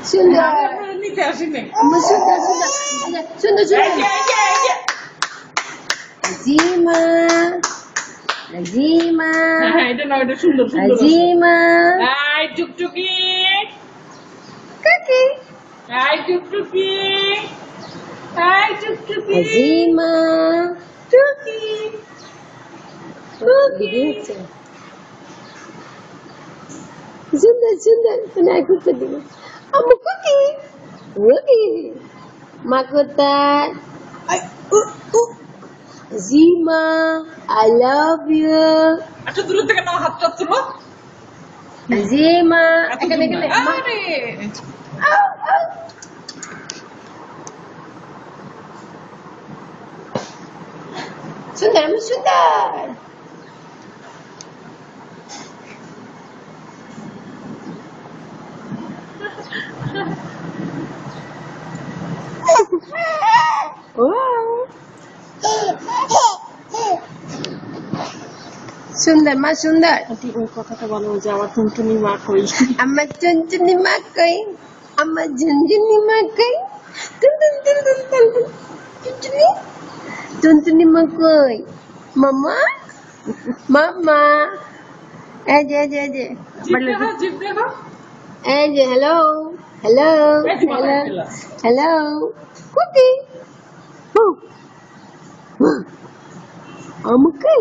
সুন্দর নিতে আসি নাই আমার সুন্দর সুন্দর সুন্দর সুন্দর জিমা জিমা হ্যাঁ এটা না এটা সুন্দর সুন্দর জিমা আই টুকটুকি কাকি আই টুকটুকি আই টুকটুকি জিমা টুকি ভিডিও হচ্ছে সুন্দর সুন্দর তুমি আর করতে দিবে আমার কুকি কুকি মা কোথায় জিমা I love you আচ্ছা দূর থেকে নাও হাতটা তুলো জিমা এত এখানে দূর এখানে না। আরে আউ, আউ। সুন্দর আমি সুন্দর সুন্দর মা সুন্দর ওই কথাটা বলো যে আমার টুনটুনি মা কই আমার চুনচুনি মা কই আমার ঝুনঝুনি মা কই টুন টুন টুন টুন টুন টুন। টুনটুনি টুনটুনি মা কই মামা মামা এই যে জিভ দেখো জিভ দেখো এই যে হ্যালো হ্যালো এই যে মাথায় হ্যালো খেলা। হ্যালো কুকি আমাকে